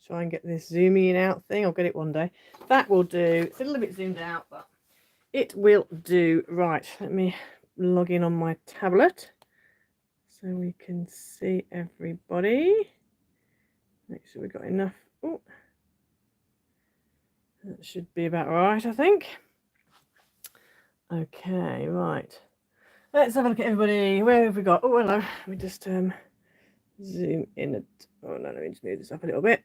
try and get this zooming in out thing. I'll get it one day. That will do. It's a little bit zoomed out, but it will do. Right, let me log in on my tablet so we can see everybody. Make sure we've got enough. Oh, that should be about right, I think. Okay, right. Let's have a look at everybody. Where have we got? Oh, hello. Let me just zoom in. Oh, no, let me just move this up a little bit.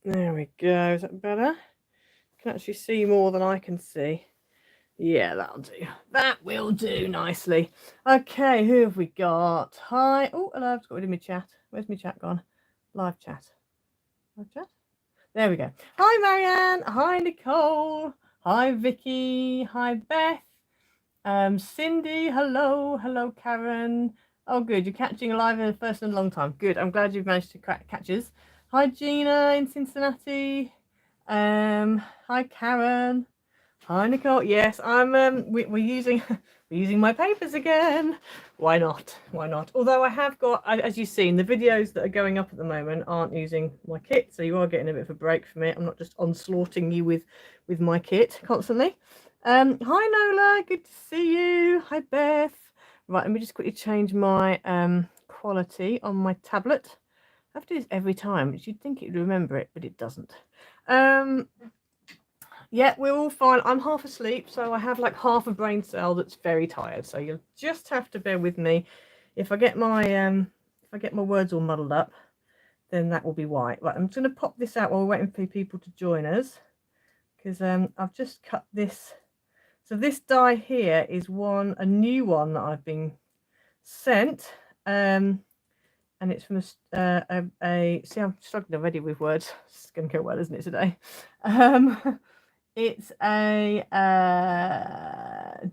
There we go. Is that better? You can actually see more than I can see. Yeah, that'll do. That will do nicely. Okay, who have we got? Hi. Oh, hello. I've got rid of my chat. Where's my chat gone? Live chat. Live chat? There we go. Hi, Marianne. Hi, Nicole. Hi, Vicky. Hi, Beth. Cindy. Hello. Hello, Karen. Oh, good. You're catching a live first in a long time. Good. I'm glad you've managed to catch us. Hi, Gina in Cincinnati. Hi, Karen. Hi, Nicole. Yes, I'm. We're using we're using my papers again. Why not? Why not? Although I have got, as you've seen, the videos that are going up at the moment aren't using my kit, so you are getting a bit of a break from it. I'm not just onslaughting you with my kit constantly. Hi, Nola. Good to see you. Hi, Beth. Right, let me just quickly change my quality on my tablet. I have to do this every time. You'd think it would remember it, but it doesn't. Yeah, we're all fine. I'm half asleep, so I have like half a brain cell that's very tired. So you'll just have to bear with me. If I get my words all muddled up, then that will be why. Right, I'm just going to pop this out while we're waiting for people to join us, because I've just cut this. So this die here is a new one that I've been sent, and it's from a. See, I'm struggling already with words. It's going to go well, isn't it, today? It's a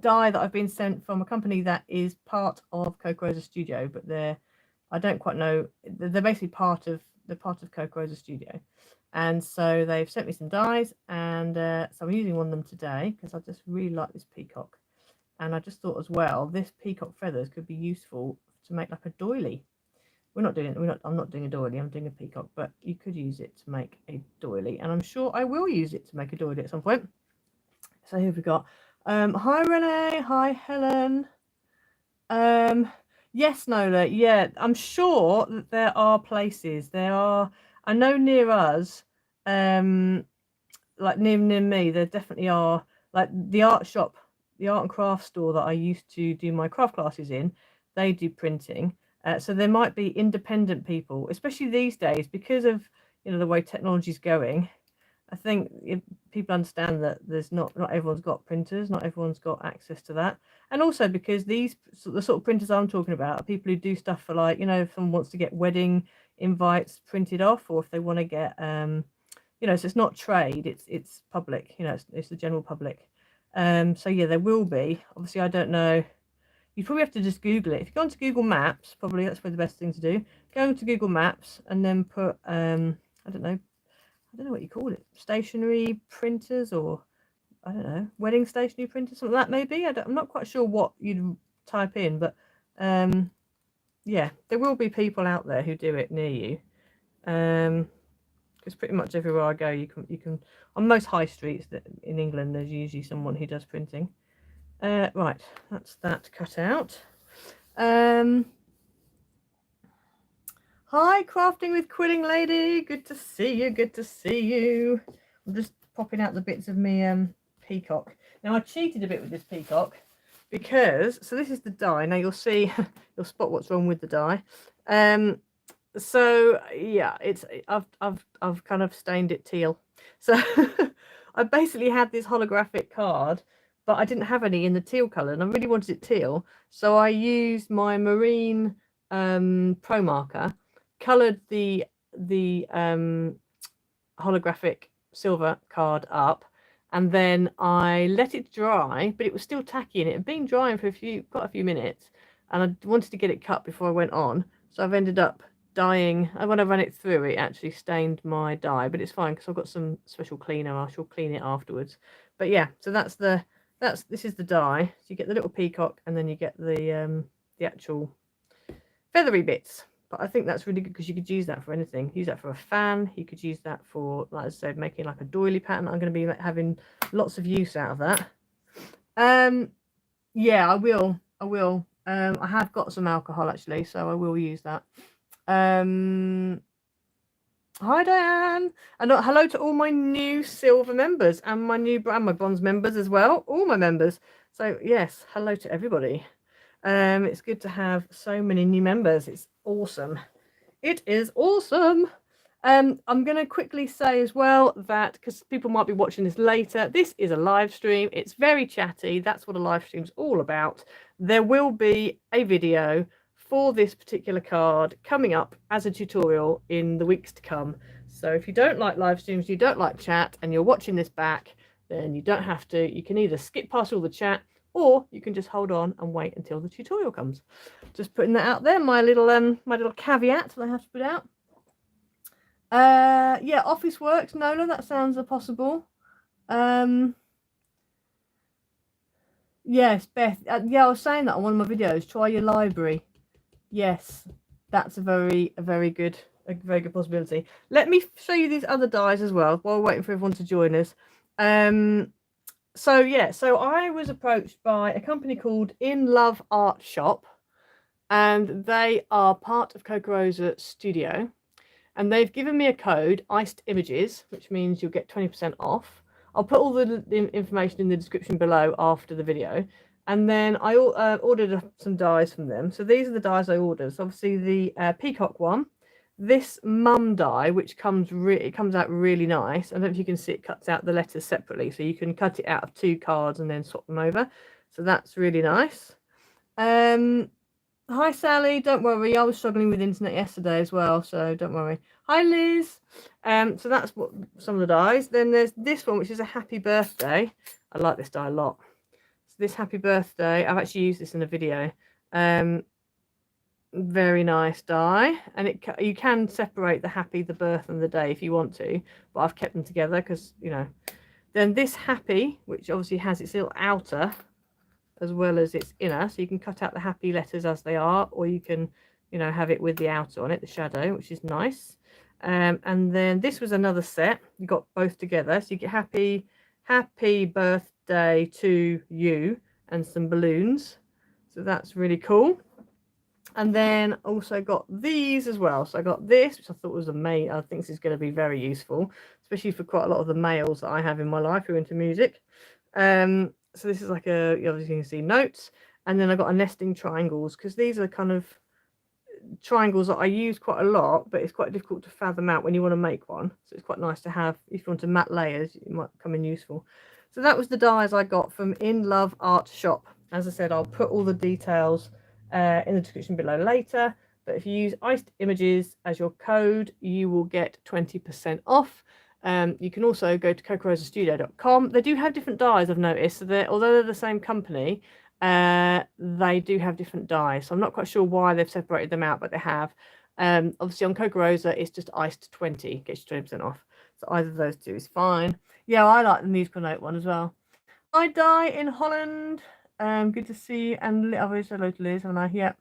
die that I've been sent from a company that is part of Coco Rosa Studio, but I don't quite know. They're basically part of Coco Rosa Studio, and so they've sent me some dies, and so I'm using one of them today because I just really like this peacock, and I just thought as well this peacock feathers could be useful to make like a doily. I'm not doing a doily, I'm doing a peacock, but you could use it to make a doily, and I'm sure I will use it to make a doily at some point. So who have we got? Hi Renee, hi Helen. Yes, Nola, yeah, I'm sure that there are places. I know near us, like near me, there definitely are, like the art shop, the art and craft store that I used to do my craft classes in, they do printing. So there might be independent people, especially these days, because of the way technology is going. I think people understand that there's not everyone's got printers, not everyone's got access to that, and also because the sort of printers I'm talking about are people who do stuff for, like, if someone wants to get wedding invites printed off, or if they want to get so it's not trade, it's public, it's the general public. So yeah, there will be. Obviously, I don't know. You probably have to just Google it. If you go onto Google Maps, probably that's probably the best thing to do. Go into Google Maps and then put I don't know what you call it, stationery printers, or I don't know, wedding stationery printers, something like that maybe. I'm not quite sure what you'd type in, but yeah, there will be people out there who do it near you. Because pretty much everywhere I go, you can on most high streets in England, there's usually someone who does printing. Right, that's that cut out. Hi, Crafting with Quilling Lady. Good to see you. Good to see you. I'm just popping out the bits of me peacock. Now I cheated a bit with this peacock because this is the die. Now you'll see, you'll spot what's wrong with the die. So yeah, I've kind of stained it teal. So I basically had this holographic card, but I didn't have any in the teal color, and I really wanted it teal. So I used my marine pro marker, colored the holographic silver card up, and then I let it dry, but it was still tacky, and it had been drying for quite a few minutes, and I wanted to get it cut before I went on. So I've ended up dyeing, and when I ran it through, it actually stained my dye, but it's fine because I've got some special cleaner. I shall clean it afterwards. But yeah, so this is the dye. So you get the little peacock, and then you get the actual feathery bits. But I think that's really good because you could use that for anything. Use that for a fan. You could use that for, like I said, making like a doily pattern. I'm going to be like, having lots of use out of that. Yeah, I will. I have got some alcohol actually, so I will use that. Hi Diane, and hello to all my new silver members and my bronze members as well, all my members. So yes, hello to everybody. It's good to have so many new members. It's awesome. It is awesome. I'm going to quickly say as well that, because people might be watching this later, this is a live stream. It's very chatty. That's what a live stream's all about. There will be a video for this particular card coming up as a tutorial in the weeks to come. So if you don't like live streams, you don't like chat, and you're watching this back, then you don't have to. You can either skip past all the chat, or you can just hold on and wait until the tutorial comes. Just putting that out there, my little caveat that I have to put out. Yeah, office works, Nola, that sounds possible. Yes, Beth, yeah, I was saying that on one of my videos. Try your library. Yes, that's a very good possibility. Let me show you these other dies as well while we're waiting for everyone to join us. So yeah, so I was approached by a company called In Love Art Shop, and they are part of Kokorosa Studio, and they've given me a code, Iced Images, which means you'll get 20% off. I'll put all the information in the description below after the video. And then I ordered some dies from them. So these are the dies I ordered. So obviously the peacock one, this mum die, which comes out really nice. I don't know if you can see it cuts out the letters separately, so you can cut it out of 2 cards and then swap them over. So that's really nice. Hi Sally, don't worry, I was struggling with internet yesterday as well, so don't worry. Hi Liz. So that's what some of the dies. Then there's this one, which is a happy birthday. I like this die a lot. So this happy birthday, I've actually used this in a video. Very nice die, and you can separate the happy, the birth, and the day if you want to, but I've kept them together because, you know. Then this happy, which obviously has its little outer as well as its inner, so you can cut out the happy letters as they are, or you can, you know, have it with the outer on it, the shadow, which is nice. And then this was another set. You got both together, so you get happy birthday to you and some balloons, so that's really cool. And then also got these as well. So I got this, which I thought was amazing. I think this is going to be very useful, especially for quite a lot of the males that I have in my life who are into music. So this is like obviously you can see notes, and then I got a nesting triangles, because these are kind of triangles that I use quite a lot, but it's quite difficult to fathom out when you want to make one. So it's quite nice to have if you want to mat layers. It might come in useful. So that was the dies I got from In Love Art Shop. As I said, I'll put all the details in the description below later, but if you use Iced Images as your code, you will get 20% off. You can also go to kokorosastudio.com. They do have different dies, I've noticed, so although they're the same company, they do have different dies, so I'm not quite sure why they've separated them out, but they have. Obviously on Kokorosa it's just Iced 20, gets you 20% off, so either of those two is fine. Yeah, I like the musical note one as well. I die in Holland. Good to see you, and I've always said hello to Liz, haven't I? Yeah.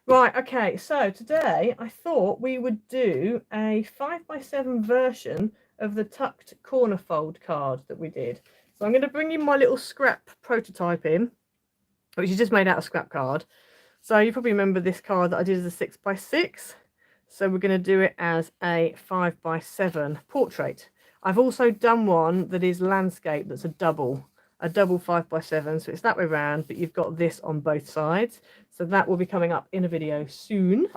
Right, okay, so today I thought we would do a 5x7 version of the tucked corner fold card that we did. So I'm going to bring in my little scrap prototype in, which is just made out of scrap card. So you probably remember this card that I did as a 6x6. So we're going to do it as a 5x7 portrait. I've also done one that is landscape, that's a double 5x7, so it's that way around, but you've got this on both sides, so that will be coming up in a video soon.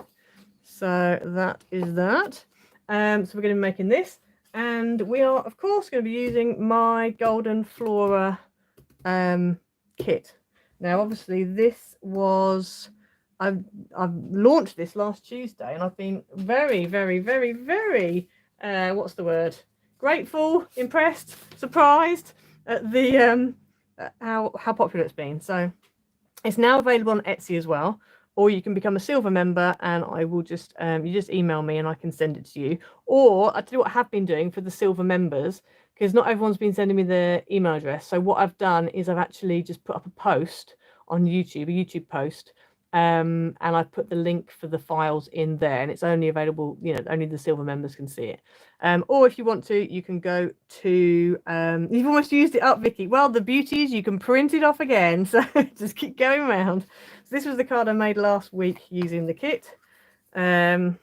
So that is that. So we're going to be making this, and we are of course going to be using my Golden Flora kit. Now obviously this was I've launched this last Tuesday, and I've been very what's the word, grateful, impressed, surprised at the how popular it's been. So it's now available on Etsy as well, or you can become a silver member, and I will just you just email me and I can send it to you. Or I tell you what I have been doing for the silver members, because not everyone's been sending me their email address. So what I've done is I've actually just put up a post on YouTube, a YouTube post, and I've put the link for the files in there, and it's only available, you know, only the silver members can see it. Or if you want to, you can go to, you've almost used it up, Vicky. Well, the beauty is you can print it off again, so just keep going around. So this was the card I made last week using the kit. So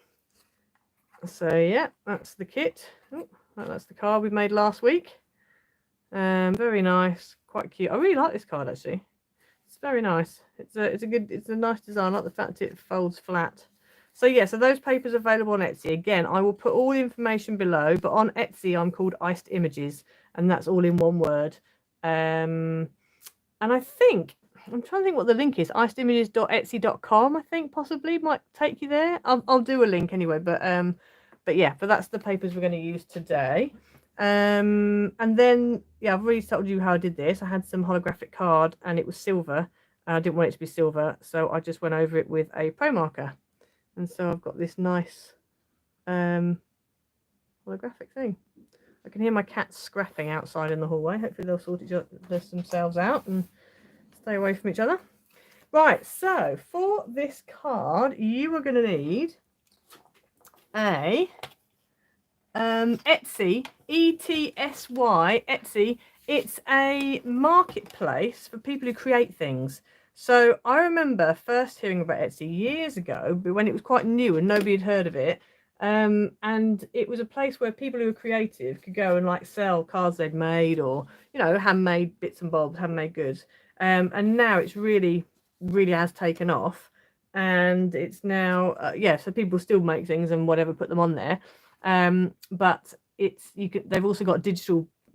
yeah, that's the kit. Oh, that's the card we made last week. Very nice, quite cute. I really like this card actually. It's very nice. It's a nice design. I like the fact it folds flat. So yeah, so those papers are available on Etsy. Again, I will put all the information below, but on Etsy I'm called Iced Images, and that's all in one word. And I think I'm trying to think what the link is. icedimages.etsy.com, I think possibly might take you there. I'll do a link anyway, but yeah, but that's the papers we're going to use today. And then yeah, I've already told you how I did this. I had some holographic card and it was silver. I didn't want it to be silver, so I just went over it with a pro marker, and so I've got this nice holographic thing. I can hear my cats scrapping outside in the hallway. Hopefully they'll sort themselves out and stay away from each other. Right, so for this card you are going to need a Etsy, ETSY, Etsy. It's a marketplace for people who create things. So I remember first hearing about Etsy years ago, but when it was quite new and nobody had heard of it. And it was a place where people who were creative could go and like sell cards they'd made, or you know, handmade bits and bobs, handmade goods. And now it's really has taken off, and it's now yeah, so people still make things and whatever, put them on there. But they've also got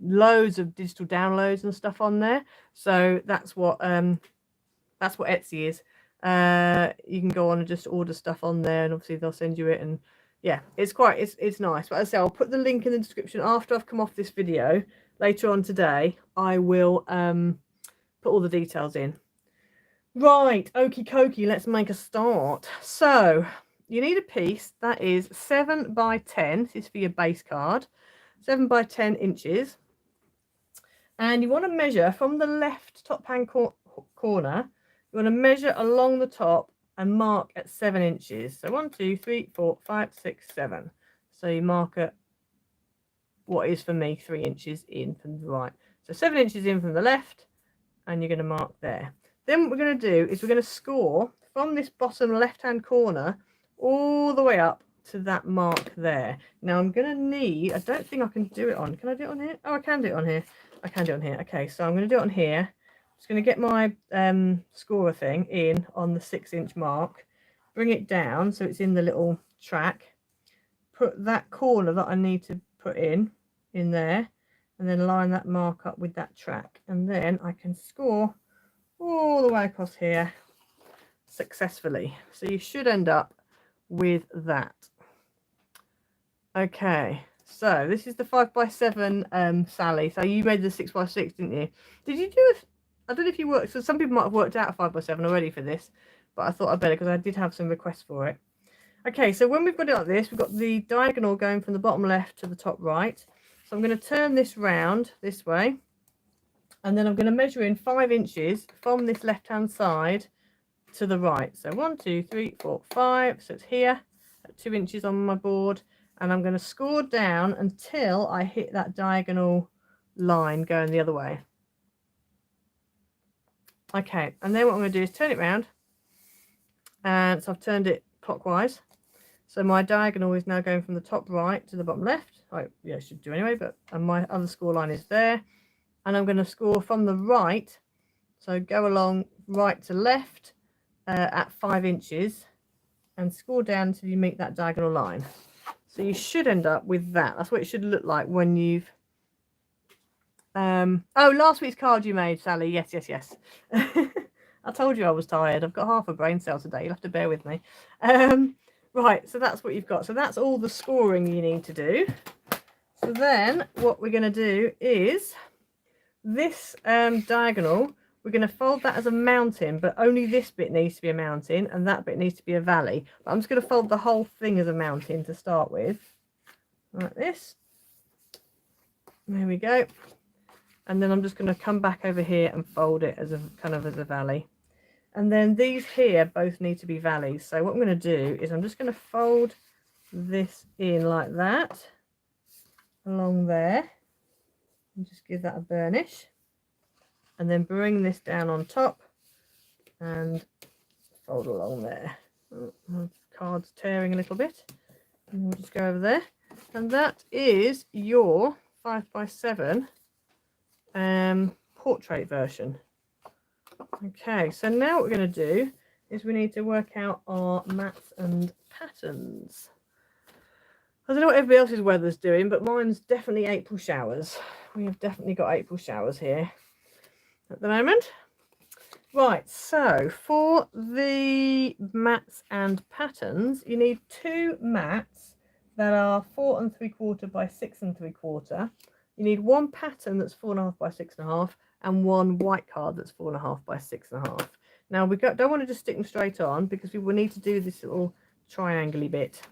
loads of digital downloads and stuff on there. So that's what Etsy is. You can go on and just order stuff on there, and obviously they'll send you it, and yeah, it's nice. But as I say, I'll put the link in the description after I've come off this video. Later on today, I will put all the details in. Right, okie dokie, let's make a start. So you need a piece that is 7 by 10. This is for your base card. 7 by 10 inches. And you want to measure from the left top hand corner. You want to measure along the top and mark at 7 inches. So 1, 2, 3, 4, 5, 6, 7. So you mark at what is for me 3 inches in from the right. So 7 inches in from the left, and you're going to mark there. Then what we're going to do is we're going to score from this bottom left hand corner all the way up to that mark there. Now I'm going to need, I don't think I can do it on, can I do it on here? Oh, I can do it on here. I can do it on here. Okay, so I'm going to do it on here. I'm just going to get my scorer thing in on the 6-inch mark, bring it down so it's in the little track, put that corner that I need to put in there, and then line that mark up with that track, and then I can score all the way across here successfully. So you should end up with that. Okay, so this is the 5x7 Sally. So you made the 6x6, didn't you? Did you do it? I don't know if you worked, so some people might have worked out a 5x7 already for this, but I thought I'd better because I did have some requests for it. Okay, so when we've got it like this, we've got the diagonal going from the bottom left to the top right. So I'm going to turn this round this way, and then I'm going to measure in 5 inches from this left hand side to the right. So 1, 2, 3, 4, 5. So it's here at 2 inches on my board, and I'm going to score down until I hit that diagonal line going the other way. Okay, and then what I'm going to do is turn it round, and so I've turned it clockwise. So my diagonal is now going from the top right to the bottom left. Yeah, I should do anyway, and my other score line is there. And I'm going to score from the right, so go along right to left at 5 inches and score down until you meet that diagonal line. So you should end up with that. That's what it should look like when you've oh, last week's card you made, Sally. Yes. I told you I was tired. I've got half a brain cell today. You'll have to bear with me. Right, so that's what you've got. So that's all the scoring you need to do. So then what we're going to do is this diagonal, we're going to fold that as a mountain, but only this bit needs to be a mountain and that bit needs to be a valley. But I'm just going to fold the whole thing as a mountain to start with, like this. There we go. And then I'm just going to come back over here and fold it as a kind of as a valley. And then these here both need to be valleys. So what I'm going to do is I'm just going to fold this in like that along there and just give that a burnish, and then bring this down on top and fold along there. Oh, my card's tearing a little bit, and we'll just go over there, and that is your 5x7 portrait version. Okay, so now what we're going to do is we need to work out our mats and patterns. I don't know what everybody else's weather's doing, but mine's definitely April showers. We have definitely got April showers here at the moment. Right, so for the mats and patterns, you need 2 mats that are 4 3/4 by 6 3/4. You need 1 pattern that's 4.5 by 6.5, and 1 white card that's 4.5 by 6.5. Now we don't want to just stick them straight on, because we will need to do this little triangle-y bit.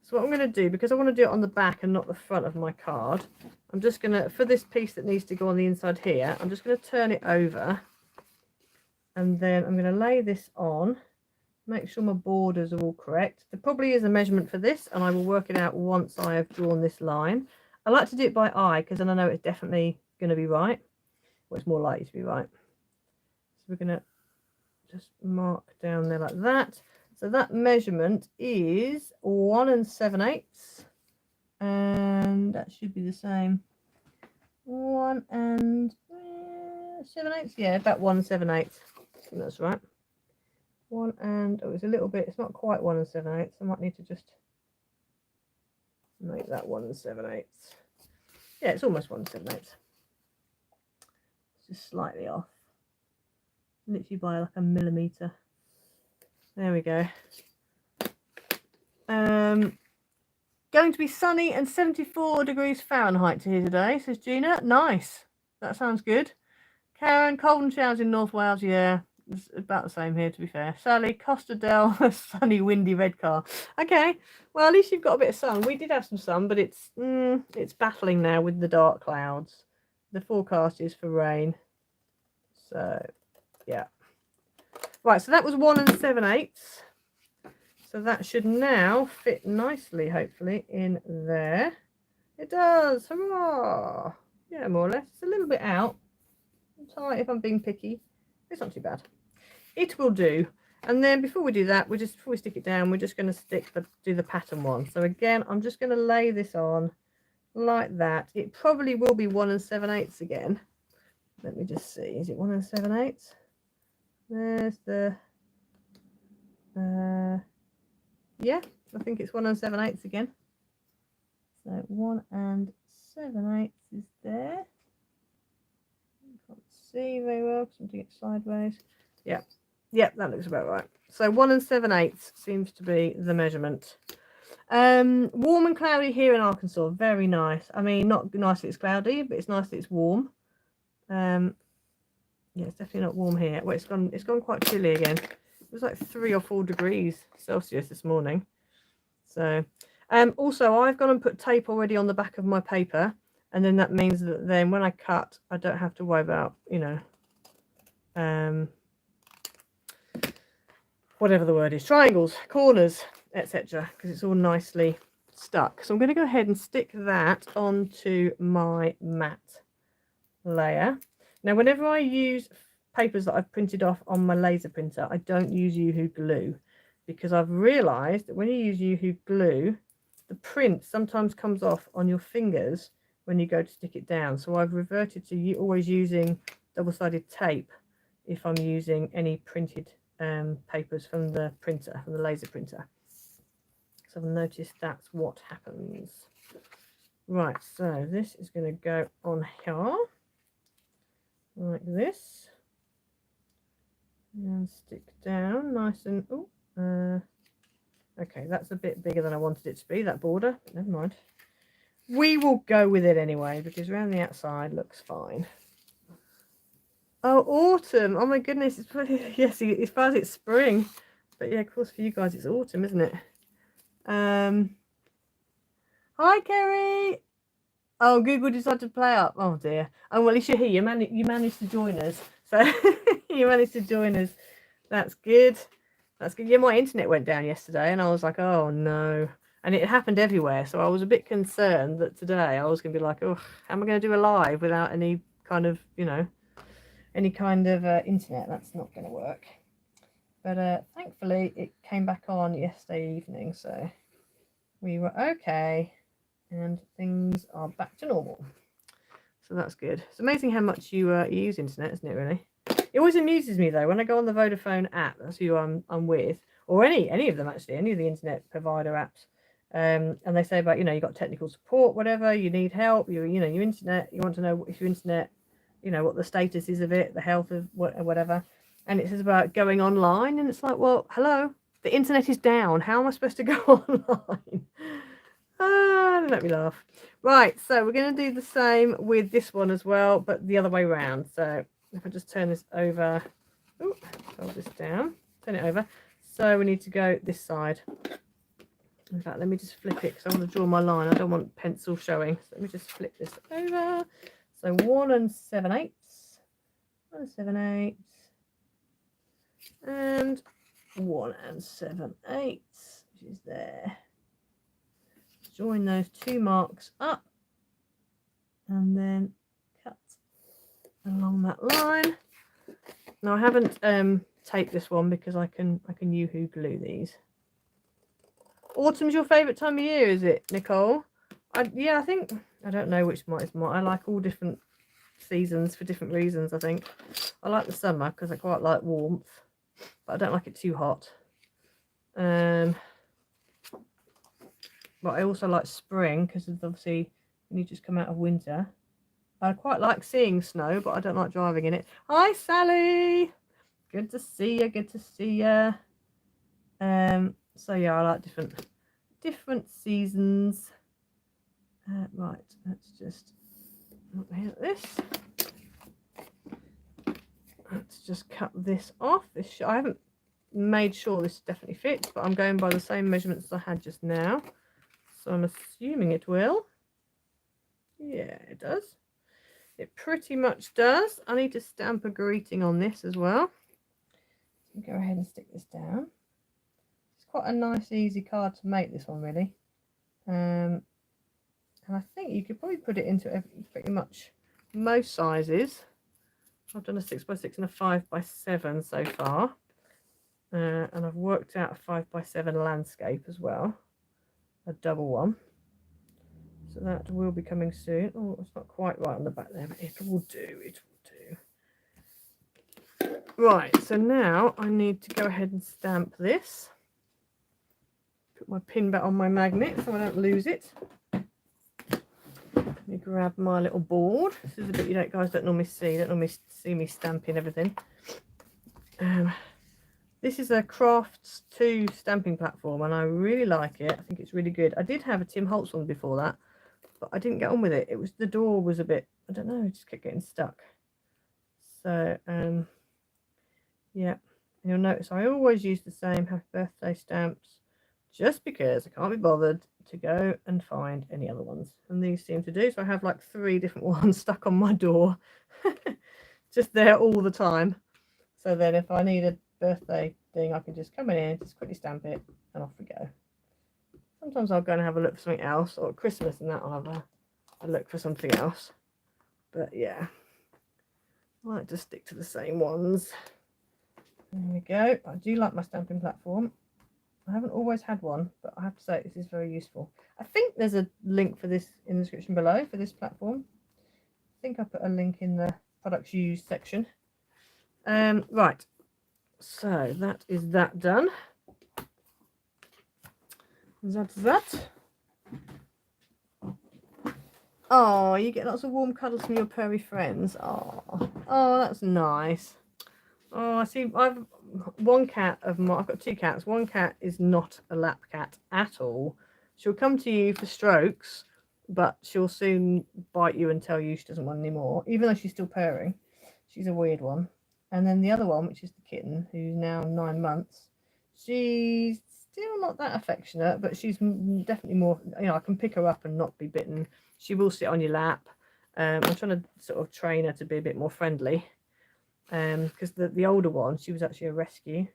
So what I'm going to do, because I want to do it on the back and not the front of my card, I'm just going to, for this piece that needs to go on the inside here, I'm just going to turn it over, and then I'm going to lay this on, make sure my borders are all correct. There probably is a measurement for this, and I will work it out once I have drawn this line. I like to do it by eye, because then I know it's definitely going to be right, or it's more likely to be right. So we're going to just mark down there like that. So that measurement is 1 7/8, and that should be the same. 1 7/8, yeah, about 1 7/8. I think that's right. 1 and, oh, it's a little bit, it's not quite 1 7/8. I might need to just make that 1 7/8. Yeah, it's almost 1 7/8. It's just slightly off, literally by like a millimetre. There we go. Going to be sunny and 74 degrees Fahrenheit here today, says Gina. Nice. That sounds good. Karen, cold and showers in North Wales. Yeah, it's about the same here, to be fair. Sally, Costa del, sunny, windy Redcar. Okay, well, at least you've got a bit of sun. We did have some sun, but it's battling now with the dark clouds. The forecast is for rain. So, yeah. Right, so that was 1 7/8. So that should now fit nicely, hopefully, in there. It does. Hurrah! Yeah, more or less. It's a little bit out. Tight if I'm being picky. It's not too bad. It will do. And then before we do that, before we stick it down, we're just going to do the pattern one. So again, I'm just going to lay this on like that. It probably will be 1 7/8 again. Let me just see. Is it 1 7/8? There's the yeah, I think it's 1 7/8 again. So 1 7/8 is there. You can't see very well because I'm doing it sideways. Yeah, that looks about right. So 1 7/8 seems to be the measurement. Warm and cloudy here in Arkansas. Very nice. I mean, not nice that it's cloudy, but it's nice that it's warm. Yeah, it's definitely not warm here. Well, it's gone quite chilly again. It was like 3 or 4 degrees Celsius this morning. So, also I've gone and put tape already on the back of my paper, and then that means that then when I cut, I don't have to worry about, you know, whatever the word is, triangles, corners, etc., because it's all nicely stuck. So I'm going to go ahead and stick that onto my mat layer. Now, whenever I use papers that I've printed off on my laser printer, I don't use UHU glue, because I've realised that when you use UHU glue, the print sometimes comes off on your fingers when you go to stick it down. So I've reverted to always using double-sided tape if I'm using any printed papers from the printer, from the laser printer. So I've noticed that's what happens. Right, so this is going to go on here like this, and stick down nice and okay, that's a bit bigger than I wanted it to be, that border, but never mind. We will go with it anyway, because around the outside looks fine. Oh, autumn. Oh my goodness, it's pretty, yes, as far as it's spring, but yeah, of course for you guys it's autumn, isn't it? Hi Kerry. Oh, Google decided to play up. Oh dear. Oh, well, at least you're here. You managed to join us. So you managed to join us. That's good. That's good. Yeah, my internet went down yesterday and I was like, oh no. And it happened everywhere. So I was a bit concerned that today I was going to be like, oh, how am I going to do a live without any kind of, any kind of internet? That's not going to work. But thankfully it came back on yesterday evening. So we were okay. And things are back to normal. So that's good. It's amazing how much you use internet, isn't it, really? It always amuses me though when I go on the Vodafone app. That's who I'm with, or any of them actually, any of the internet provider apps. And they say about you got technical support, whatever you need help. Your internet. You want to know if your internet, what the status is of it, the health of whatever. And it says about going online, and it's like, well, hello, the internet is down. How am I supposed to go online? Let me laugh. Right, so we're going to do the same with this one as well, but the other way around. So if I just turn this over, hold this down, turn it over. So we need to go this side. In fact, let me just flip it because I want to draw my line. I don't want pencil showing. So let me just flip this over. So 1 7/8, 1 7/8, and 1 7/8, which is there. Join those two marks up and then cut along that line. Now I haven't taped this one because I can Yoo-hoo glue these. Autumn's your favourite time of year, is it, Nicole? Yeah, I think I don't know which one is more. I like all different seasons for different reasons. I think I like the summer because I quite like warmth, but I don't like it too hot. But I also like spring because obviously when you just come out of winter. I quite like seeing snow, but I don't like driving in it. Hi, Sally. Good to see you. Good to see you. So yeah, I like different seasons. Right, let's just hit this. Let's just cut this off. I haven't made sure this definitely fits, but I'm going by the same measurements as I had just now. So I'm assuming it will. Yeah, it does. It pretty much does. I need to stamp a greeting on this as well. So go ahead and stick this down. It's quite a nice, easy card to make, this one, really. And I think you could probably put it into pretty much most sizes. I've done a 6x6 and a 5x7 so far. And I've worked out a 5x7 landscape as well. A double one. So that will be coming soon. Oh, it's not quite right on the back there, but it will do. It will do. Right, so now I need to go ahead and stamp this. Put my pin back on my magnet so I don't lose it. Let me grab my little board. This is a bit you guys don't normally see. You don't normally see me stamping everything. This is a Crafts 2 stamping platform and I really like it. I think it's really good. I did have a Tim Holtz one before that, but I didn't get on with it. It was, the door was a bit, I don't know, it just kept getting stuck. So yeah, and you'll notice I always use the same happy birthday stamps just because I can't be bothered to go and find any other ones, and these seem to do. So I have like 3 different ones stuck on my door just there all the time. So then if I need a birthday thing, I can just come in here, just quickly stamp it, and off we go. Sometimes I'll go and have a look for something else, or at Christmas and that I'll have a look for something else. But yeah, I like to stick to the same ones. There we go. I do like my stamping platform. I haven't always had one, but I have to say this is very useful. I think there's a link for this in the description below for this platform. I think I put a link in the products used section. Right, so that is that done. That's that. Oh, you get lots of warm cuddles from your purry friends. Oh, that's nice. Oh, I see. I've got 2 cats. One cat is not a lap cat at all. She'll come to you for strokes, but she'll soon bite you and tell you she doesn't want any more, even though she's still purring. She's a weird one. And then the other one, which is the kitten, who's now 9 months, she's still not that affectionate, but she's definitely more, I can pick her up and not be bitten. She will sit on your lap. I'm trying to sort of train her to be a bit more friendly. because the older one, she was actually a rescue,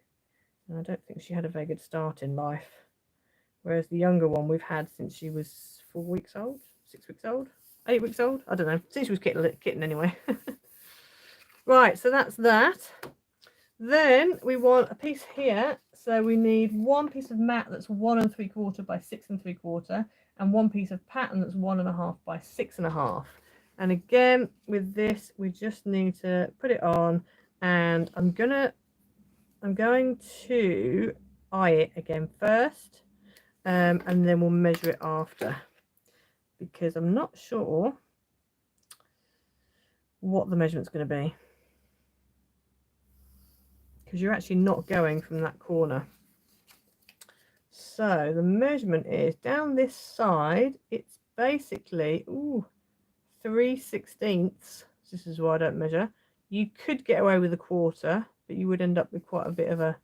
and I don't think she had a very good start in life. Whereas the younger one we've had since she was 4 weeks old, 6 weeks old, 8 weeks old. I don't know. Since she was kitten anyway. Right, so that's that. Then we want a piece here. So we need one piece of mat that's 1 3/4 by 6 3/4, and one piece of pattern that's 1 1/2 by 6 1/2. And again, with this, we just need to put it on, and I'm going to eye it again first, and then we'll measure it after, because I'm not sure what the measurement's going to be, because you're actually not going from that corner. So the measurement is down this side, it's basically 3/16. This is why I don't measure. You could get away with a quarter, but you would end up with quite a bit of a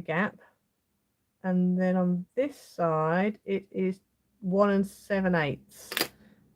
gap. And then on this side it is 1 7/8.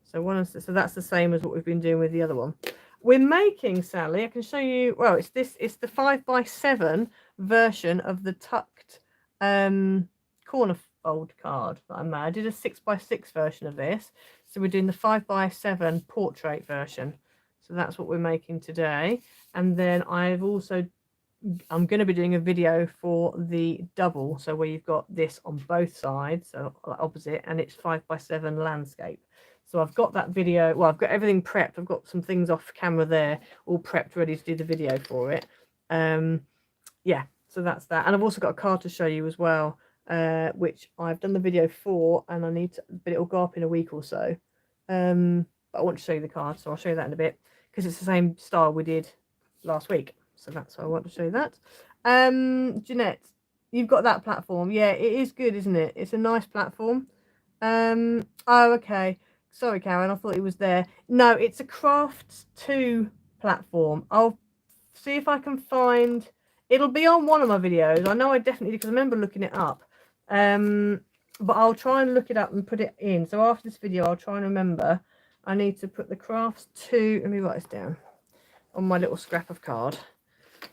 So that's the same as what we've been doing with the other one. We're making, Sally, I can show you, well, it's the 5x7 version of the tucked corner fold card that I made. I did a 6x6 version of this, so we're doing the 5x7 portrait version. So that's what we're making today. And then I'm going to be doing a video for the double, so where you've got this on both sides, so opposite, and it's 5x7 landscape. So I've got that video, well, I've got everything prepped. I've got some things off camera there, all prepped, ready to do the video for it. Yeah, so that's that. And I've also got a card to show you as well, which I've done the video for, and I need to, but it'll go up in a week or so. But I want to show you the card, so I'll show you that in a bit, because it's the same style we did last week. So that's why I want to show you that. Jeanette, you've got that platform. Yeah, it is good, isn't it? It's a nice platform. Oh, okay. Sorry, Karen, I thought it was there. No, it's a Crafts 2 platform. I'll see if I can find... It'll be on one of my videos. I know I definitely did, because I remember looking it up. But I'll try and look it up and put it in. So after this video, I'll try and remember. I need to put the Crafts 2... Let me write this down on my little scrap of card.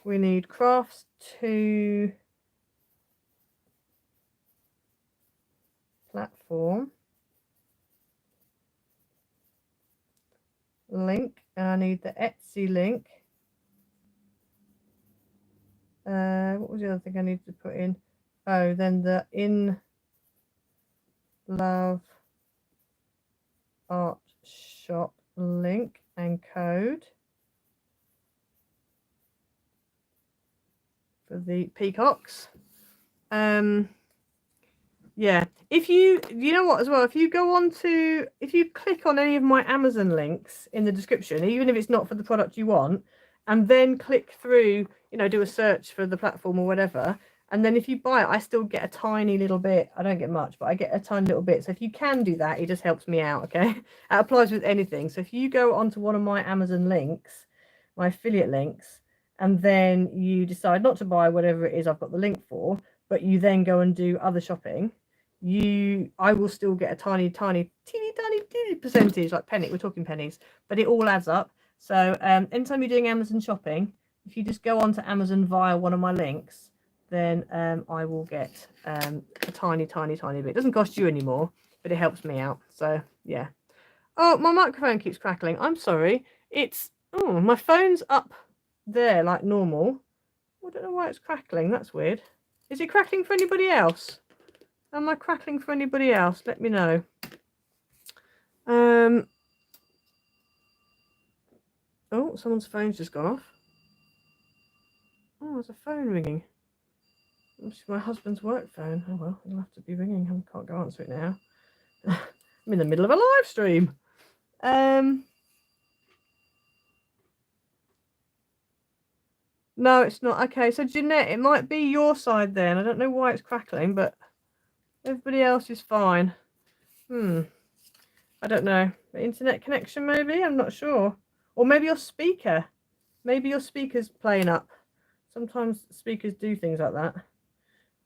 We need Crafts 2 platform link, and I need the Etsy link. What was the other thing I need to put in? Oh, then the In Love Art Shop link and code for the peacocks. Yeah, if you know what as well, if you click on any of my Amazon links in the description, even if it's not for the product you want, and then click through, do a search for the platform or whatever, and then if you buy it, I still get a tiny little bit. I don't get much, but I get a tiny little bit. So if you can do that, it just helps me out, okay? That applies with anything. So if you go onto one of my Amazon links, my affiliate links, and then you decide not to buy whatever it is I've got the link for, but you then go and do other shopping, I will still get a teeny tiny percentage, like penny. We're talking pennies, but it all adds up. So anytime you're doing Amazon shopping, if you just go on to Amazon via one of my links, then I will get a tiny bit. It doesn't cost you anymore, but it helps me out. So yeah. Oh, my microphone keeps crackling. I'm sorry. My phone's up there like normal. I don't know why it's crackling. That's weird. Is it crackling for anybody else? Am I crackling for anybody else? Let me know. Oh, someone's phone's just gone off. Oh, there's a phone ringing. It's my husband's work phone. Oh well, it'll have to be ringing. I can't go answer it now. I'm in the middle of a live stream. No, it's not. Okay, so Jeanette, it might be your side then. I don't know why it's crackling, but everybody else is fine. I don't know. The internet connection, maybe? I'm not sure. Or maybe your speaker. Maybe your speaker's playing up. Sometimes speakers do things like that.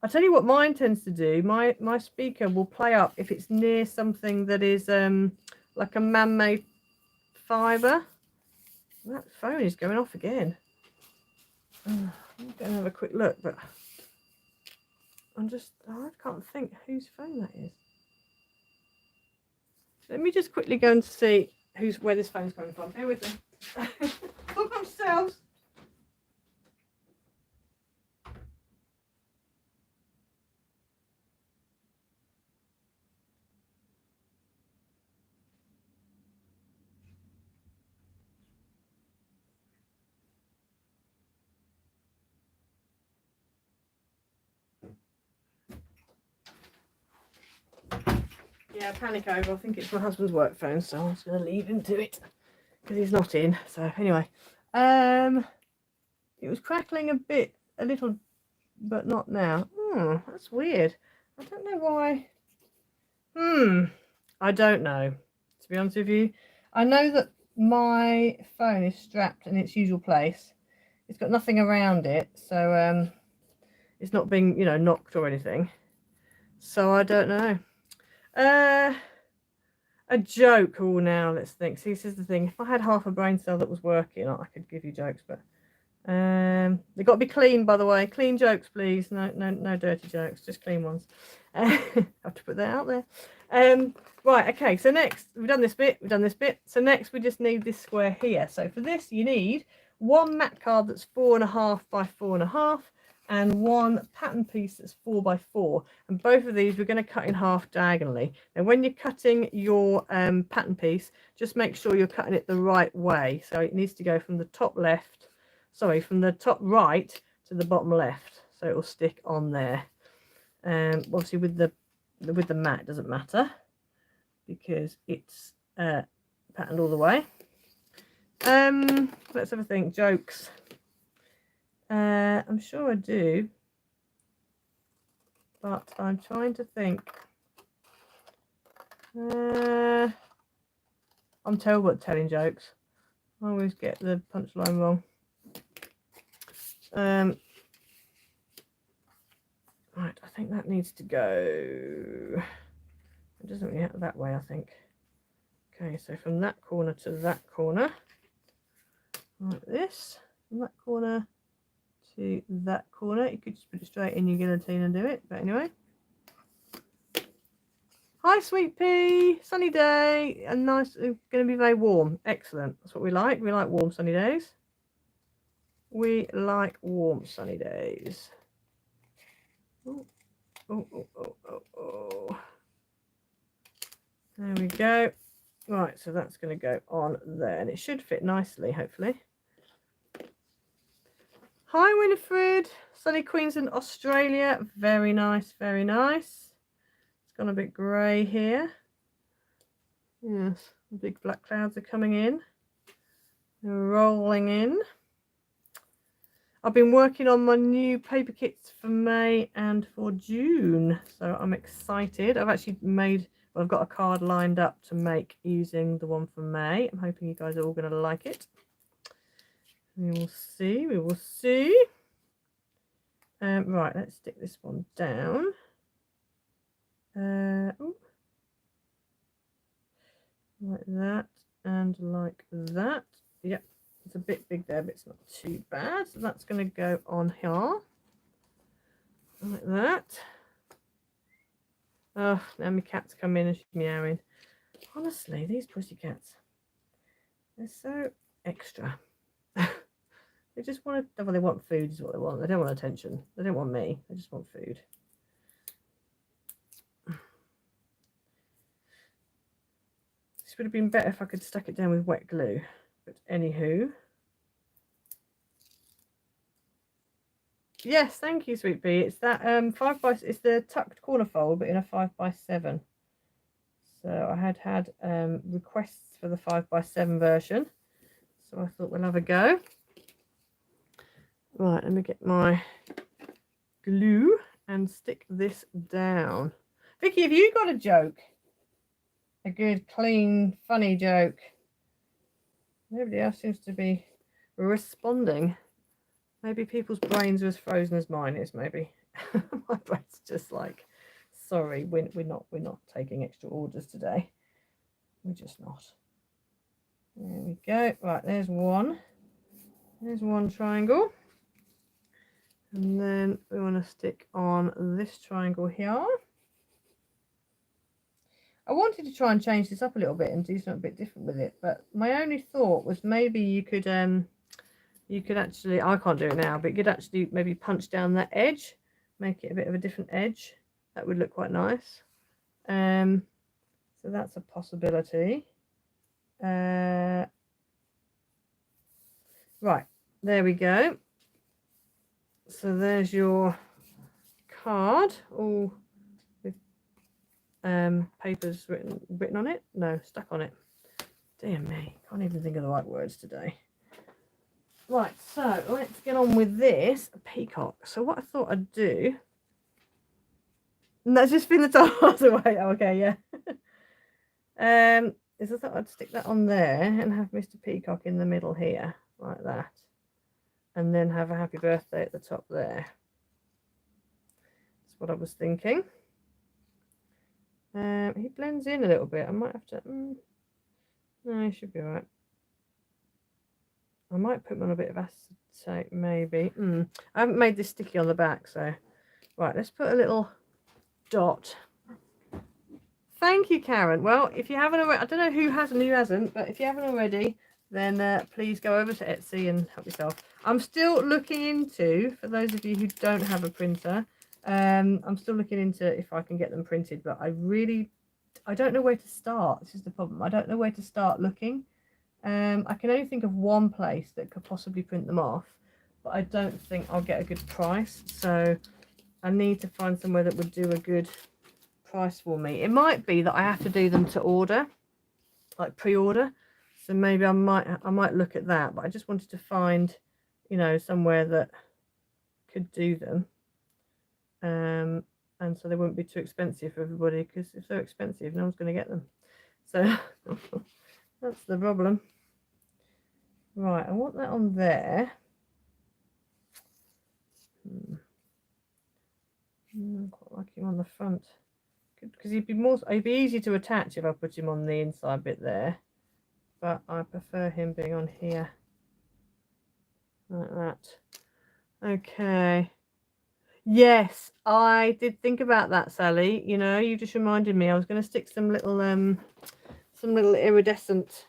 I'll tell you what mine tends to do. My speaker will play up if it's near something that is like a man-made fibre. That phone is going off again. I'm going to have a quick look, but I can't think whose phone that is. Let me just quickly go and see where this phone's coming from. Bear with me. Look on yourselves. Yeah, panic over. I think it's my husband's work phone, so I'm just going to leave him to it because he's not in. So anyway, it was crackling a little, but not now. That's weird. I don't know why. I don't know. To be honest with you, I know that my phone is strapped in its usual place. It's got nothing around it, so it's not being, knocked or anything. So I don't know. A joke. Oh, now let's think. See, this is the thing. If I had half a brain cell that was working, I could give you jokes, but they've got to be clean, by the way. Clean jokes, please. No dirty jokes, just clean ones. I have to put that out there. Right, okay, so next we've done this bit, so next we just need this square here. So for this you need one mat card that's 4.5 by 4.5 and one pattern piece that's 4 by 4, and both of these we're going to cut in half diagonally. And when you're cutting your pattern piece, just make sure you're cutting it the right way. So it needs to go from the top top right to the bottom left, so it will stick on there. Obviously with the mat it doesn't matter because it's patterned all the way. Let's have a think. Jokes. I'm sure I do, but I'm trying to think. I'm terrible at telling jokes. I always get the punchline wrong. Right, I think that needs to go. It doesn't really have that way, I think. Okay, so from that corner to that corner, like this. From that corner to that corner. You could just put it straight in your guillotine and do it, but anyway. Hi, sweet pea. Sunny day and nice. It's going to be very warm. Excellent. That's what we like. We like warm, sunny days. We like warm, sunny days. Oh. There we go. Right, so that's going to go on there, and it should fit nicely, hopefully. Hi, Winifred. Sunny Queensland, Australia. Very nice, very nice. It's gone a bit grey here. Yes, the big black clouds are coming in. They're rolling in. I've been working on my new paper kits for May and for June, so I'm excited. I've actually I've got a card lined up to make using the one for May. I'm hoping you guys are all going to like it. We will see. Right, let's stick this one down. Like that and like that. Yep, it's a bit big there, but it's not too bad. So that's going to go on here. Like that. Oh, now my cat's come in and she's meowing. Honestly, these pussycats, they're so extra. They just want to, well, they want food is what they want. They don't want attention. They don't want me. They just want food. This would have been better if I could stuck it down with wet glue. But anywho. Yes, thank you, sweet pea. It's that it's the tucked corner fold, but in a 5x7. So I had requests for the 5x7 version. So I thought we'll have a go. Right, let me get my glue and stick this down. Vicky, have you got a joke? A good, clean, funny joke? Nobody else seems to be responding. Maybe people's brains are as frozen as mine is, maybe. My brain's just like, sorry, we're not taking extra orders today. We're just not. There we go. Right, there's one. There's one triangle. And then we want to stick on this triangle here. I wanted to try and change this up a little bit and do something a bit different with it, but my only thought was maybe you could actually, I can't do it now, but you could actually maybe punch down that edge, make it a bit of a different edge. That would look quite nice. So that's a possibility. Right, there we go. So there's your card, all with papers written on it. No, stuck on it. Dear me, can't even think of the right words today. Right, so let's get on with this peacock. So what I thought I'd do, no, just spin the tiles away. Oh, okay, yeah. Is I thought I'd stick that on there and have Mr. Peacock in the middle here, like that, and then have a happy birthday at the top there. That's what I was thinking. He blends in a little bit. I might have to. No, he should be alright. I might put him on a bit of acetate, maybe. I haven't made this sticky on the back, so right. Let's put a little dot. Thank you, Karen. Well, if you haven't already, I don't know who has and who hasn't, but if you haven't already, then please go over to Etsy and help yourself. I'm still looking into, for those of you who don't have a printer, I'm still looking into if I can get them printed, but I don't know where to start. This is the problem. I don't know where to start looking. I can only think of one place that could possibly print them off, but I don't think I'll get a good price. So I need to find somewhere that would do a good price for me. It might be that I have to do them to order, like pre-order. So maybe I might look at that, but I just wanted to find, you know, somewhere that could do them. And so they wouldn't be too expensive for everybody, because if they're expensive, no one's going to get them. So that's the problem. Right, I want that on there. I quite like him on the front, because he'd be easy to attach if I put him on the inside bit there, but I prefer him being on here like that. Okay. Yes, I did think about that, Sally. You know, you just reminded me. I was going to stick some little iridescent,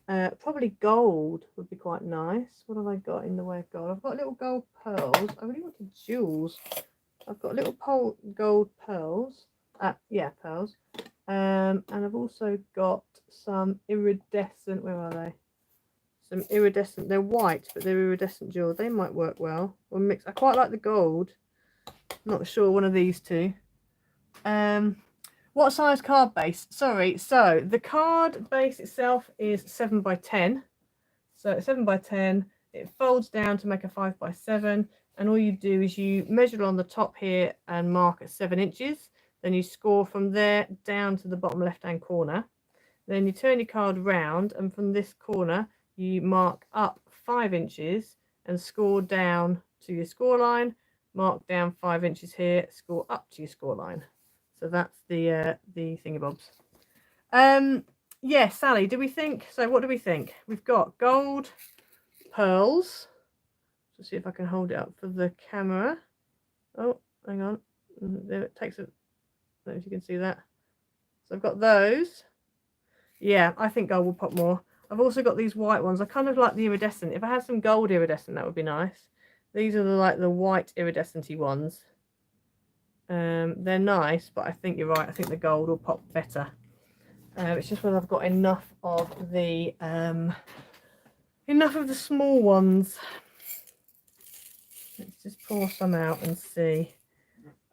probably gold would be quite nice. What have I got in the way of gold? I've got little gold pearls. I really wanted jewels. I've got little gold pearls. Yeah, pearls. And I've also got some iridescent. Where are they? Some iridescent. They're white, but they're iridescent jewels. They might work well. Or mix. I quite like the gold. Not sure, one of these two. What size card base? Sorry, so the card base itself is 7 by 10. So it's 7 by 10. It folds down to make a 5 by 7. And all you do is you measure on the top here and mark at 7 inches. Then you score from there down to the bottom left-hand corner. Then you turn your card round, and from this corner you mark up 5 inches and score down to your score line. Mark down 5 inches here, score up to your score line. So that's the thingamabobs. Yeah, Sally, do we think? So what do we think? We've got gold pearls. Let's see if I can hold it up for the camera. Oh, hang on. There it takes it. I don't know if you can see that. So I've got those. Yeah, I think gold will pop more. I've also got these white ones. I kind of like the iridescent. If I had some gold iridescent, that would be nice. These are the white iridescent-y ones. They're nice, but I think you're right. I think the gold will pop better. It's just whether I've got enough of the small ones. Let's just pour some out and see.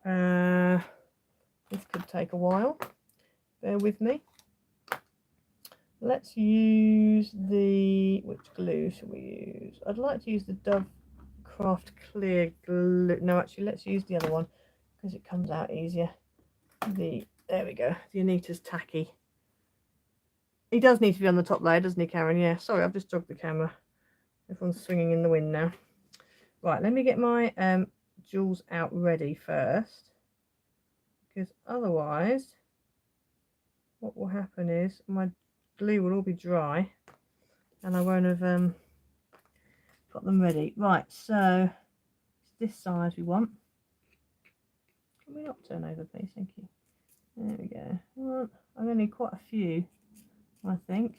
This could take a while. Bear with me. Let's use which glue should we use? I'd like to use the Dove Craft Clear glue. No, actually, let's use the other one because it comes out easier. There we go. The Anita's Tacky. He does need to be on the top layer, doesn't he, Karen? Yeah, sorry, I've just jogged the camera. Everyone's swinging in the wind now. Right, let me get my jewels out ready first, because otherwise what will happen is my glue will all be dry and I won't have got them ready. Right, so it's this size we want. Can we not turn over, please? Thank you. There we go. Right. I'm going to need quite a few, I think.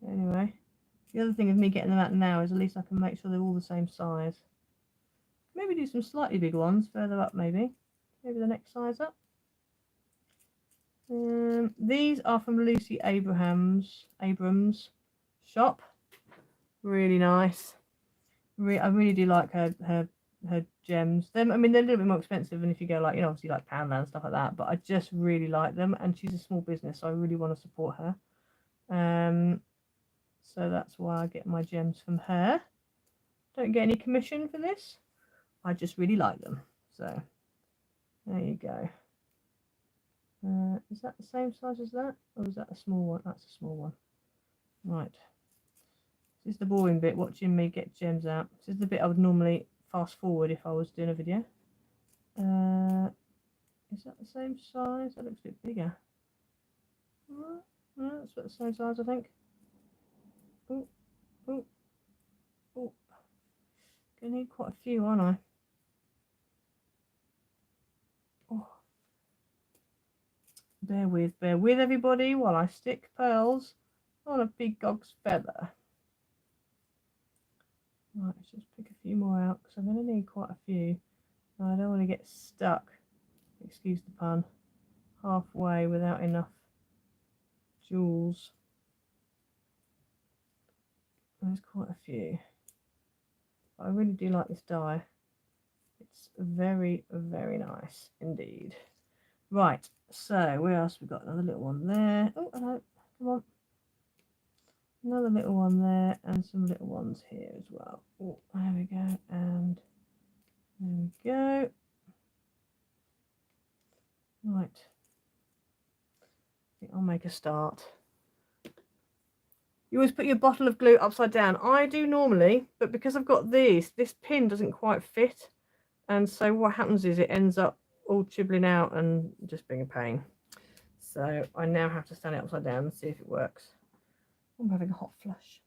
Anyway, the other thing of me getting them out now is at least I can make sure they're all the same size. Maybe do some slightly bigger ones further up, maybe the next size up. These are from Lucy Abrams shop. Really nice. I really do like her gems. I mean, they're a little bit more expensive than if you go like, obviously like Poundland and stuff like that, but I just really like them, and she's a small business, so I really want to support her. So that's why I get my gems from her. Don't get any commission for this. I just really like them. So there you go. Is that the same size as that, or is that a small one? That's a small one. Right. This is the boring bit, watching me get gems out. This is the bit I would normally fast forward if I was doing a video. Is that the same size? That looks a bit bigger. That's about the same size, I think. Oh, oh, oh. Gonna need quite a few, aren't I? Oh. Bear with everybody while I stick pearls on a peacock's feather. Right, let's just pick a few more out because I'm going to need quite a few. I don't want to get stuck, excuse the pun, halfway without enough jewels. There's quite a few. I really do like this die. It's very, very nice indeed. Right, so where else we got? Another little one there. Oh, hello, come on. Another little one there, and some little ones here as well. Oh, there we go, and there we go. Right, I think I'll make a start. You always put your bottle of glue upside down. I do normally, but because I've got this pin doesn't quite fit, and so what happens is it ends up all chibbling out and just being a pain. So I now have to stand it upside down and see if it works. I'm having a hot flush.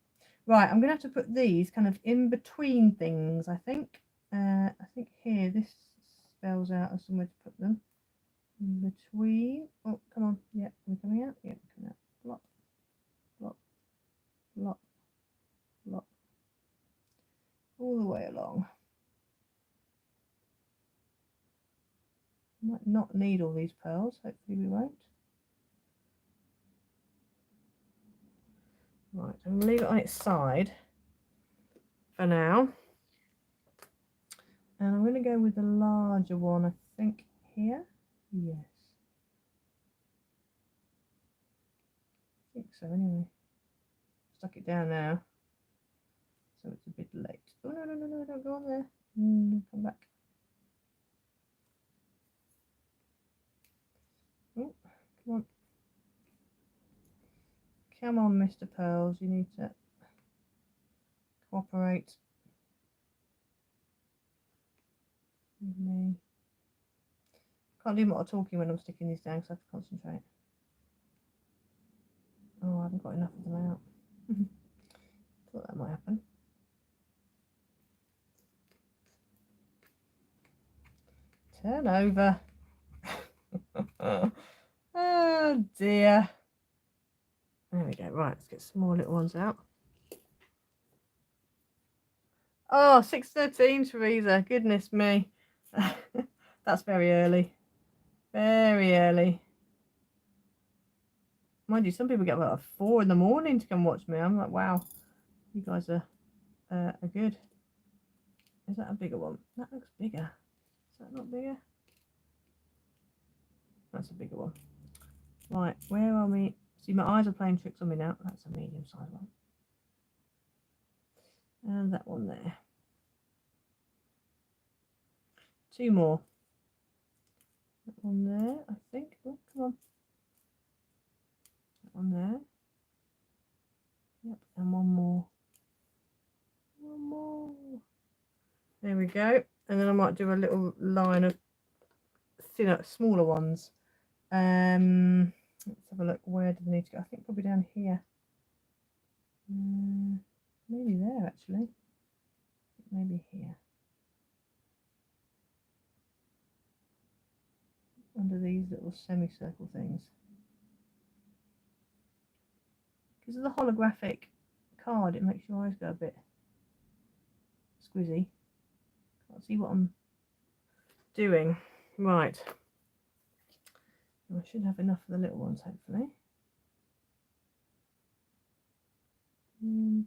Right, I'm going to have to put these kind of in between things, I think. I think here, this spells out as somewhere to put them. In between. Oh, come on. Yeah, we're coming out. Yeah, coming out. Blop, blop, blop, blop. All the way along. Might not need all these pearls. Hopefully we won't. Right, I'm going to leave it on its side for now. And I'm going to go with the larger one, I think, here. Yes. I think so, anyway. Stuck it down now. So it's a bit late. Oh, no, no, no, no, don't go on there. Come back. Oh, come on. Come on, Mr. Pearls. You need to cooperate with me. Can't do a lot of talking when I'm sticking these down because I have to concentrate. Oh, I haven't got enough of them out. Thought that might happen. Turn over. Oh dear. There we go. Right, let's get some more little ones out. Oh, 6:13, Teresa. Goodness me. That's very early. Very early. Mind you, some people get about 4 in the morning to come watch me. I'm like, wow, you guys are good. Is that a bigger one? That looks bigger. Is that not bigger? That's a bigger one. Right, where are we? See, my eyes are playing tricks on me now. That's a medium-sized one. And that one there. 2 more. That one there, I think. Oh, come on. That one there. Yep, and one more. One more. There we go. And then I might do a little line of thinner, smaller ones. Let's have a look. Where do they need to go? I think probably down here. Maybe there actually. Maybe here. Under these little semicircle things. Because of the holographic card, it makes your eyes go a bit squizzy. Can't see what I'm doing. Right. I should have enough for the little ones, hopefully. And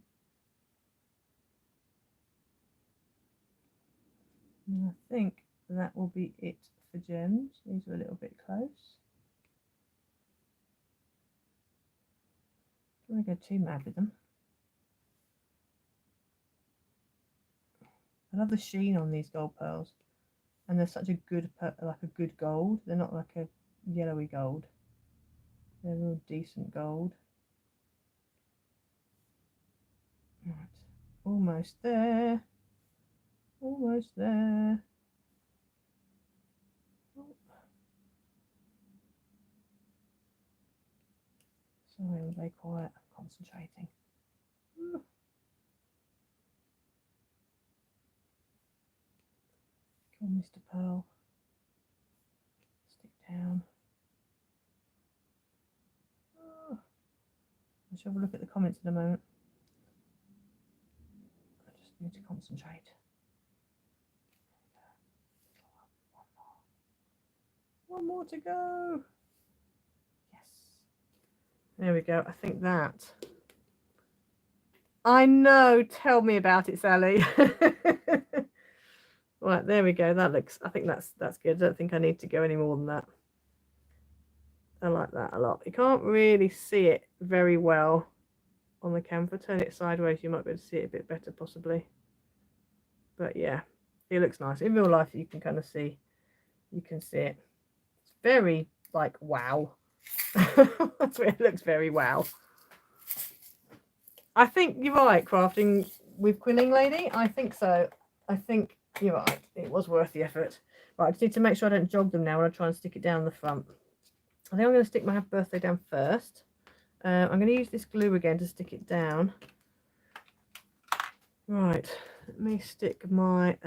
I think that will be it for gems. These are a little bit close. Don't want to go too mad with them. I love the sheen on these gold pearls, and they're such a good, like a good gold. They're not like a yellowy gold. They're a real decent gold. Right, almost there. Almost there. Oh. Sorry, I'm very quiet. I'm concentrating. Come on, Mr. Pearl. Stick down. Oh. I shall have a look at the comments in a moment. I just need to concentrate. One more to go. Yes. There we go. I think that. I know. Tell me about it, Sally. Right, there we go. That looks. I think that's good. I don't think I need to go any more than that. I like that a lot. You can't really see it very well on the camera. Turn it sideways, you might be able to see it a bit better, possibly. But yeah, it looks nice. In real life, you can kind of see. You can see it. It's very like wow. That's what it looks very wow. I think you're right, crafting with Quilling Lady. I think so. I think you're right. It was worth the effort. Right, I just need to make sure I don't jog them now when I try and stick it down the front. I think I'm going to stick my happy birthday down first. I'm going to use this glue again to stick it down. Right, let me stick my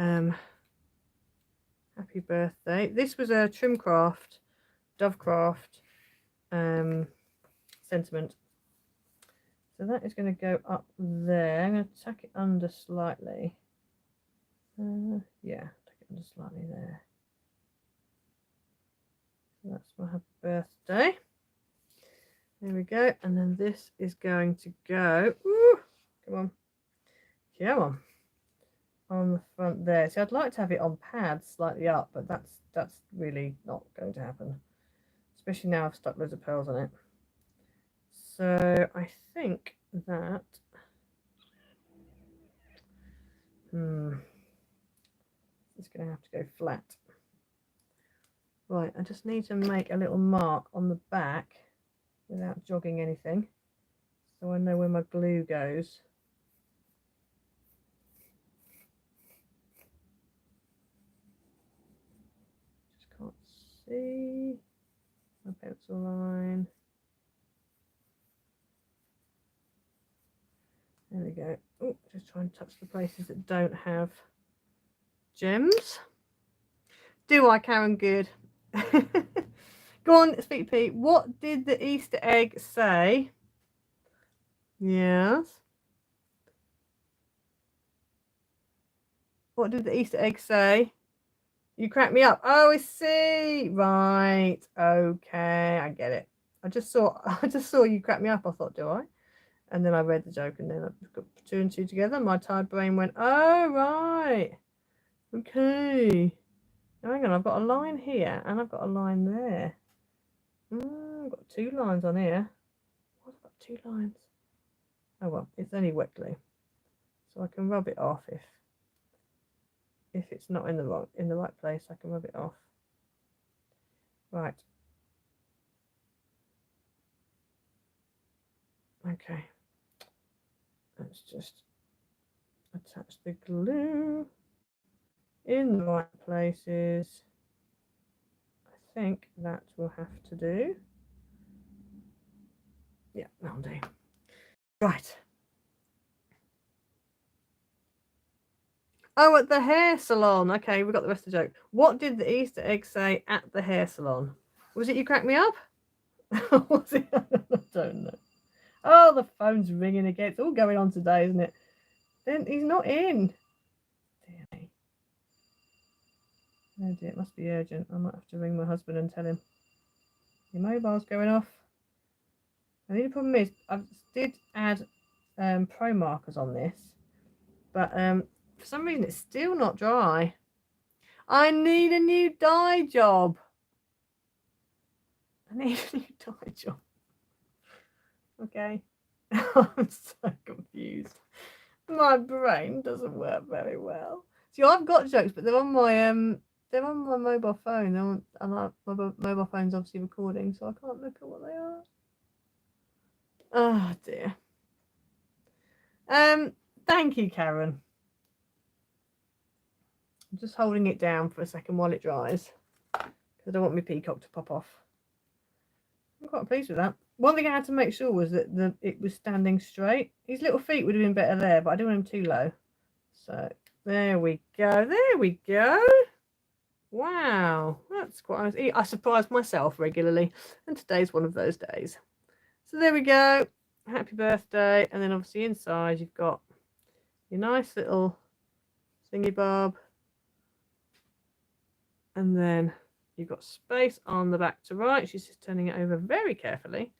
happy birthday. This was a Trimcraft, Dovecraft sentiment. So that is going to go up there. I'm going to tack it under slightly. Yeah, tack it under slightly there. So that's my happy birthday. There we go. And then this is going to go. Ooh, come on. Come on the front there. See, I'd like to have it on pads slightly up, but that's really not going to happen, especially now I've stuck loads of pearls on it. So I think that it's going to have to go flat. Right, I just need to make a little mark on the back without jogging anything, so I know where my glue goes. Just can't see my pencil line. There we go. Oh, just try and touch the places that don't have gems. Do I, Karen? Good. Go on, Speak Pete. What did the Easter egg say? Yes. What did the Easter egg say? You cracked me up. Oh, I see. Right. Okay, I get it. I just saw you crack me up. I thought, do I? And then I read the joke, and then I put two and two together. My tired brain went, oh right. Okay. Now, hang on, I've got a line here, and I've got a line there. I've got two lines on here. I've got two lines. Oh well, it's only wet glue, so I can rub it off if it's not in the right place. I can rub it off. Right. Okay. Let's just attach the glue in the right places. I think that will have to do. Yeah, that'll do. Right. Oh, at the hair salon. Okay, we got the rest of the joke. What did the Easter egg say at the hair salon? Was it you cracked me up? Was it? I don't know. Oh, the phone's ringing again. It's all going on today, isn't it? Then he's not in. Dear me. Oh dear, it must be urgent. I might have to ring my husband and tell him. Your mobile's going off. And the only problem is, I did add pro markers on this, but for some reason it's still not dry. I need a new dye job. I need a new dye job. Okay. I'm so confused. My brain doesn't work very well. See, I've got jokes, but they're on my mobile phone. And my mobile phone's obviously recording, so I can't look at what they are. Oh dear. Thank you, Karen. I'm just holding it down for a second while it dries, because I don't want my peacock to pop off. I'm quite pleased with that. One thing I had to make sure was that it was standing straight. His little feet would have been better there, but I didn't want him too low. So there we go. There we go. Wow, that's quite nice. I surprise myself regularly, and today's one of those days. So there we go. Happy birthday. And then obviously inside you've got your nice little thingy bob. And then you've got space on the back to write. She's just turning it over very carefully.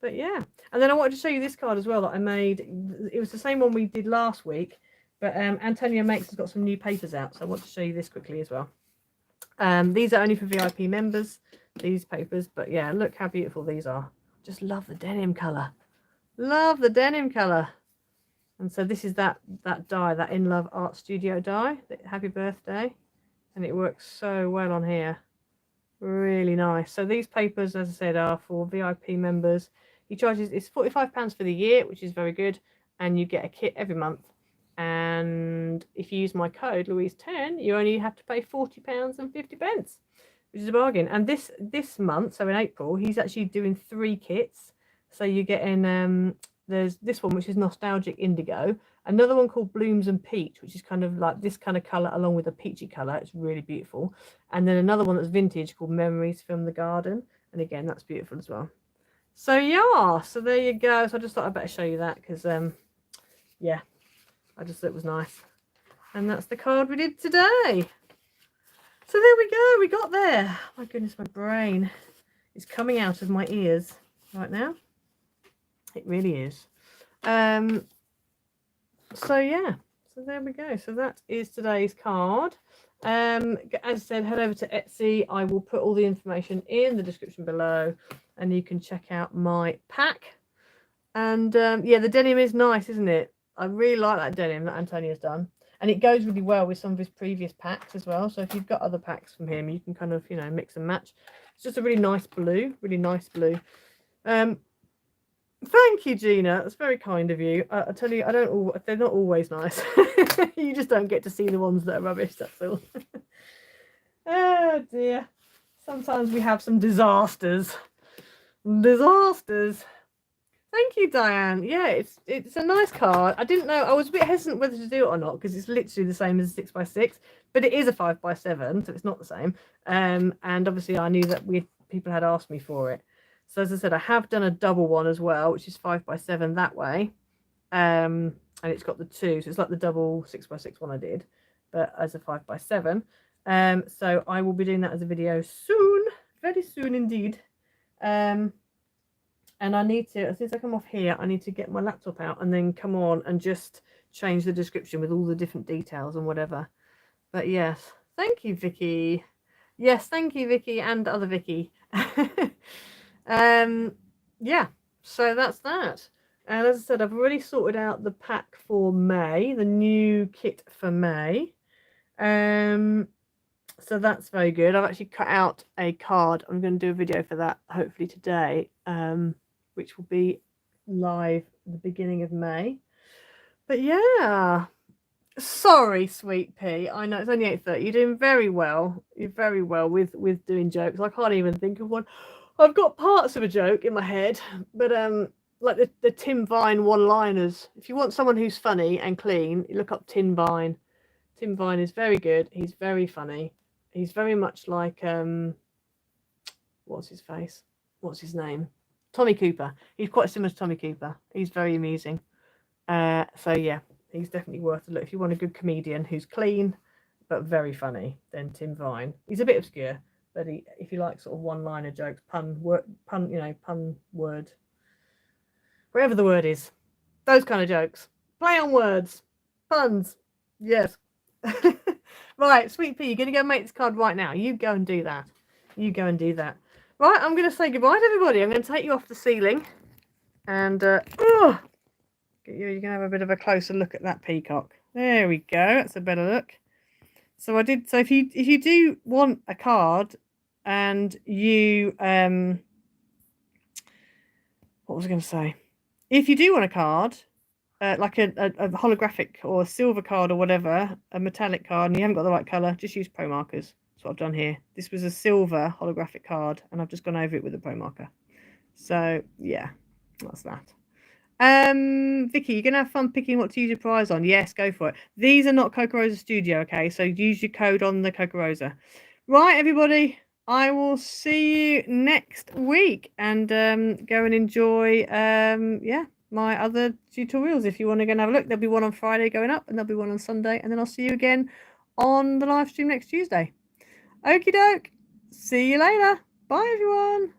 But yeah. And then I wanted to show you this card as well that I made. It was the same one we did last week. But Antonia Makes has got some new papers out. So I want to show you this quickly as well. These are only for VIP members, these papers. But yeah, look how beautiful these are. Just love the denim colour. Love the denim colour. And so this is that dye, that In Love Art Studio dye. Happy birthday. And it works so well on here. Really nice. So these papers, as I said, are for VIP members. He charges, it's £45 for the year, which is very good. And you get a kit every month. And if you use my code Louise10, you only have to pay £40.50, which is a bargain. And this month, so in April, he's actually doing 3 kits. So you're getting there's this one which is Nostalgic Indigo, another one called Blooms and Peach, which is kind of like this kind of colour along with a peachy colour. It's really beautiful. And then another one that's vintage called Memories from the Garden, and again that's beautiful as well. So yeah, so there you go. So I just thought I'd better show you that because yeah, I just thought it was nice. And that's the card we did today. So there we go, we got there. My goodness, my brain is coming out of my ears right now. It really is. So yeah, so there we go. So that is today's card. As I said, head over to Etsy. I will put all the information in the description below, and you can check out my pack. And yeah, the denim is nice, isn't it? I really like that denim that Antonia's done, and it goes really well with some of his previous packs as well. So if you've got other packs from him, you can kind of, you know, mix and match. It's just a really nice blue, really nice blue. Thank you, Gina. That's very kind of you. I tell you, they're not always nice. You just don't get to see the ones that are rubbish, that's all. Oh dear. Sometimes we have some disasters. Disasters. Thank you, Diane. Yeah, it's a nice card. I didn't know. I was a bit hesitant whether to do it or not because it's literally the same as a 6x6, but it is a 5x7, so it's not the same. And obviously I knew that people had asked me for it. So as I said, I have done a double one as well, which is 5x7 that way. And it's got the 2, so it's like the double 6x6 one I did, but as a 5x7. So I will be doing that as a video soon, very soon indeed. And I need to, as soon as I come off here, I need to get my laptop out and then come on and just change the description with all the different details and whatever. But yes, thank you, Vicky. Yes, thank you, Vicky, and other Vicky. Yeah, so that's that. And as I said, I've already sorted out the pack for May, the new kit for May. So that's very good. I've actually cut out a card. I'm going to do a video for that hopefully today, which will be live at the beginning of May. But yeah, sorry, sweet pea. I know it's only 8:30. You're doing very well. You're very well with doing jokes. I can't even think of one. I've got parts of a joke in my head, but like the Tim Vine one-liners. If you want someone who's funny and clean, you look up Tim Vine. Tim Vine is very good. He's very funny. He's very much like what's his face? What's his name? Tommy Cooper. He's quite similar to Tommy Cooper. He's very amusing. So yeah, he's definitely worth a look. If you want a good comedian who's clean but very funny, then Tim Vine. He's a bit obscure, but if you like sort of one-liner jokes, pun word, wherever the word is, those kind of jokes, play on words, puns, yes. Right, Sweet Pea, you're gonna go make this card right now. You go and do that. You go and do that. Right, I'm gonna say goodbye to everybody. I'm gonna take you off the ceiling, and you're gonna have a bit of a closer look at that peacock. There we go. That's a better look. So I did. So if you do want a card, and you what was I going to say? If you do want a card, like a holographic or a silver card or whatever, a metallic card, and you haven't got the right color, just use pro markers. That's what I've done here. This was a silver holographic card, and I've just gone over it with a pro marker. So yeah, that's that. Vicky, you're gonna have fun picking what to use your prize on. Yes, go for it. These are not Coca-Rosa Studio, okay? So use your code on the Coca-Rosa. Right, everybody. I will see you next week, and go and enjoy my other tutorials. If you want to go and have a look, there'll be one on Friday going up, and there'll be one on Sunday, and then I'll see you again on the live stream next Tuesday. Okie doke. See you later. Bye, everyone.